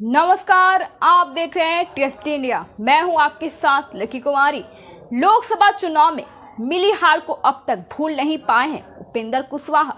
नमस्कार, आप देख रहे हैं टीएसटी इंडिया। मैं हूं आपके साथ लकी कुमारी। लोकसभा चुनाव में मिली हार को अब तक भूल नहीं पाए हैं उपेंद्र कुशवाहा।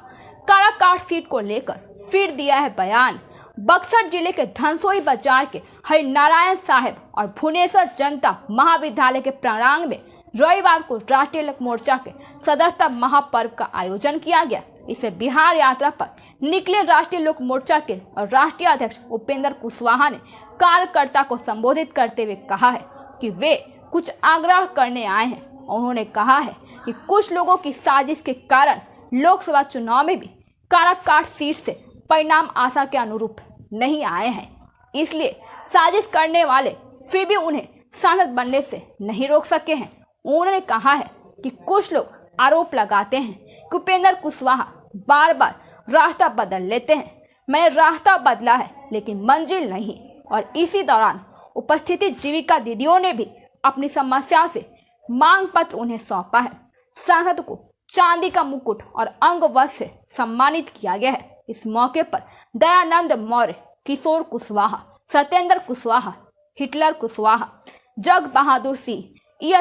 काराकाट सीट को लेकर फिर दिया है बयान। बक्सर जिले के धनसोई बाजार के हरिनारायण साहब और भुवनेश्वर जनता महाविद्यालय के प्रांगण में रविवार को राष्ट्रीय लोक मोर्चा के सदस्यता महापर्व का आयोजन किया गया। इसे बिहार यात्रा पर निकले राष्ट्रीय लोक मोर्चा के और राष्ट्रीय अध्यक्ष उपेंद्र कुशवाहा ने कार्यकर्ता को संबोधित करते हुए कहा है कि वे कुछ आग्रह करने आए हैं। उन्होंने कहा है कि कुछ लोगों की साजिश के कारण लोकसभा चुनाव में भी काराकाट सीट से परिणाम आशा के अनुरूप नहीं आए हैं, इसलिए साजिश करने वाले फिर भी उन्हें सांसद बनने से नहीं रोक सके हैं। उन्होंने कहा है कि कुछ लोग आरोप लगाते हैं कि उपेंद्र कुशवाहा बार बार रास्ता बदल लेते हैं। मैंने रास्ता बदला है लेकिन मंजिल नहीं। और इसी दौरान उपस्थित जीविका दीदियों ने भी अपनी समस्याओं से मांग पत्र उन्हें सौंपा है। सांसद को चांदी का मुकुट और अंगवस्त्र से सम्मानित किया गया है। इस मौके पर दयानंद मौर्य, किशोर कुशवाहा, सत्येंद्र कुशवाहा, हिटलर कुशवाहा, जग बहादुर सिंह,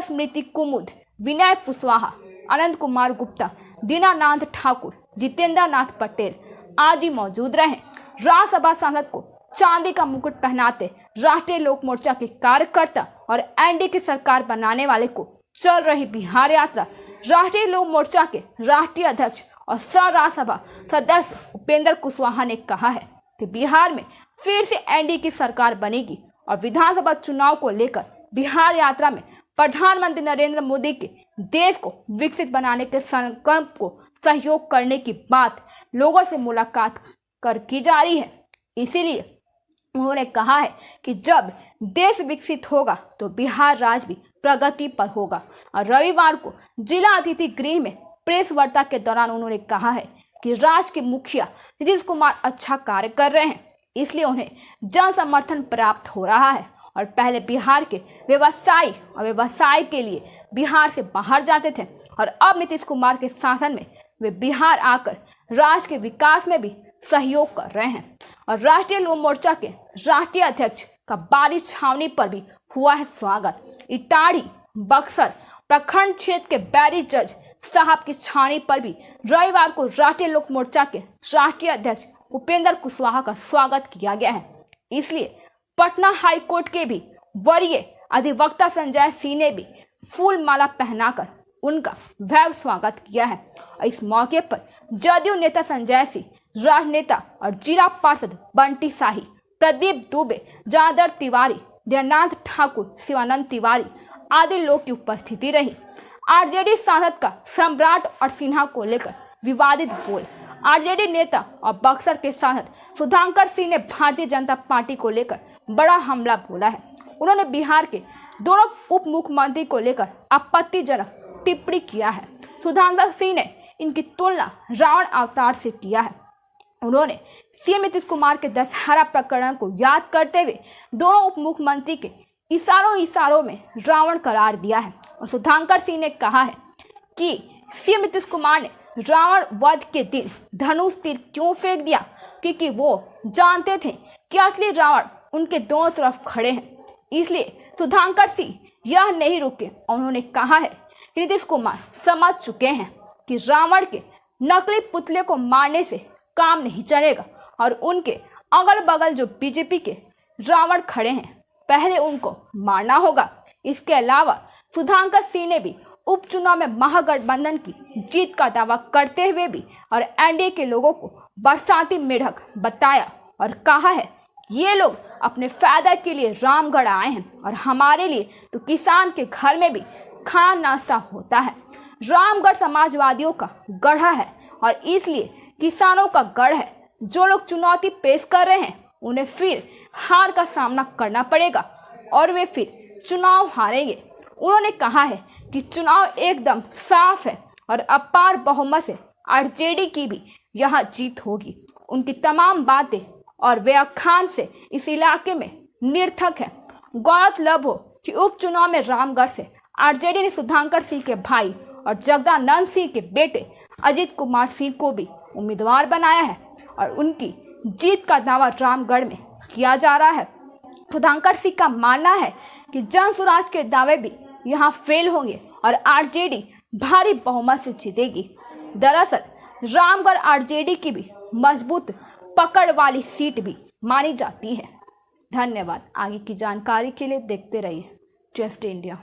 स्मृति कुमुद, विनय कुशवाहा, अनंत कुमार गुप्ता, दीनानाथ ठाकुर, जितेंद्र नाथ पटेल आदि मौजूद रहे। राज्यसभा सांसद को चांदी का मुकुट पहनाते राष्ट्रीय लोक मोर्चा के कार्यकर्ता और एनडीए की सरकार बनाने वाले को चल रही बिहार यात्रा राष्ट्रीय लोक मोर्चा के राष्ट्रीय अध्यक्ष और सह राज्यसभा सदस्य उपेंद्र कुशवाहा ने कहा है कि बिहार में फिर से एनडीए की सरकार बनेगी और विधानसभा चुनाव को लेकर बिहार यात्रा में प्रधानमंत्री नरेंद्र मोदी के देश को विकसित बनाने के संकल्प को सहयोग करने की बात लोगों से मुलाकात कर की जा रही है। इसीलिए उन्होंने कहा है कि जब देश विकसित होगा तो बिहार राज्य भी प्रगति पर होगा। और रविवार को जिला अतिथि गृह में प्रेस वार्ता के दौरान उन्होंने कहा है कि राज्य के मुखिया नीतीश कुमार अच्छा कार्य कर रहे हैं, इसलिए उन्हें जन समर्थन प्राप्त हो रहा है। और पहले बिहार के व्यवसाय के लिए बिहार से बाहर जाते थे और अब नीतीश कुमार के शासन में वे बिहार आकर राज्य के विकास में भी सहयोग कर रहे हैं। और राष्ट्रीय लोक मोर्चा के राष्ट्रीय अध्यक्ष का बारिश छावनी पर भी हुआ है स्वागत। इटाढ़ी बक्सर प्रखंड क्षेत्र के बैरी जज साहब की छावनी पर भी रविवार को राष्ट्रीय लोक मोर्चा के राष्ट्रीय अध्यक्ष उपेंद्र कुशवाहा का स्वागत किया गया है। इसलिए पटना हाई कोर्ट के भी वरीय अधिवक्ता संजय सिंह ने भी फूल माला पहनाकर उनका भव्य स्वागत किया है। इस मौके पर जदयू नेता संजय सिंह, राजनेता और जिला पार्षद बंटी शाही, प्रदीप दुबे, जादर तिवारी, दयानंद ठाकुर, शिवानंद तिवारी आदि लोग की उपस्थिति रही। आरजेडी सांसद का सम्राट और सिन्हा को लेकर विवादित बोल। आरजेडी नेता और बक्सर के सांसद सुधाकर सिंह ने भारतीय जनता पार्टी को लेकर बड़ा हमला बोला है। उन्होंने बिहार के दोनों उप मुख्यमंत्री को लेकर आपत्तिजनक टिप्पणी किया है। सुधाकर सिंह ने इनकी तुलना रावण अवतार से किया है। उन्होंने सीएम नीतीश कुमार के दशहरा प्रकरण को याद करते हुए दोनों उप मुख्यमंत्री के इशारों में रावण करार दिया है। और सुधाकर सिंह ने कहा है कि सीएम नीतीश कुमार ने रावण वध के दिन धनुष तीर क्यों फेंक दिया, क्योंकि वो जानते थे कि असली रावण उनके दोनों तरफ खड़े हैं। इसलिए सुधाकर सिंह यह नहीं रुके। उन्होंने कहा है कि नीतीश कुमार समझ चुके हैं कि रावण के नकली पुतले को मारने से काम नहीं चलेगा और उनके अगल बगल जो बीजेपी के रावण खड़े हैं पहले उनको मारना होगा। इसके अलावा सुधाकर सिंह ने भी उपचुनाव में महागठबंधन की जीत का दावा करते हुए भी और एनडीए के लोगों को बरसाती मेढक बताया और कहा है ये लोग अपने फायदा के लिए रामगढ़ आए हैं और हमारे लिए तो किसान के घर में भी खाना नाश्ता होता है। रामगढ़ समाजवादियों का गढ़ है और इसलिए किसानों का गढ़ है। जो लोग चुनौती पेश कर रहे हैं उन्हें फिर हार का सामना करना पड़ेगा और वे फिर चुनाव हारेंगे। उन्होंने कहा है कि चुनाव एकदम साफ है और अपार बहुमत से आरजेडी की भी यहाँ जीत होगी। उनकी तमाम बातें और व्याख्यान से इस इलाके में निरर्थक है। गौरतलब हो कि उपचुनाव में रामगढ़ से आरजेडी ने सुधाकर सिंह के भाई और जगदानंद सिंह के बेटे अजीत कुमार सिंह को भी उम्मीदवार बनाया है और उनकी जीत का दावा रामगढ़ में किया जा रहा है। सुधाकर सिंह का मानना है कि जन स्वराज के दावे भी यहाँ फेल होंगे और आरजेडी भारी बहुमत से जीतेगी। दरअसल रामगढ़ आरजेडी की भी मजबूत पकड़ वाली सीट भी मानी जाती है। धन्यवाद। आगे की जानकारी के लिए देखते रहिए ट्विस्ट इंडिया।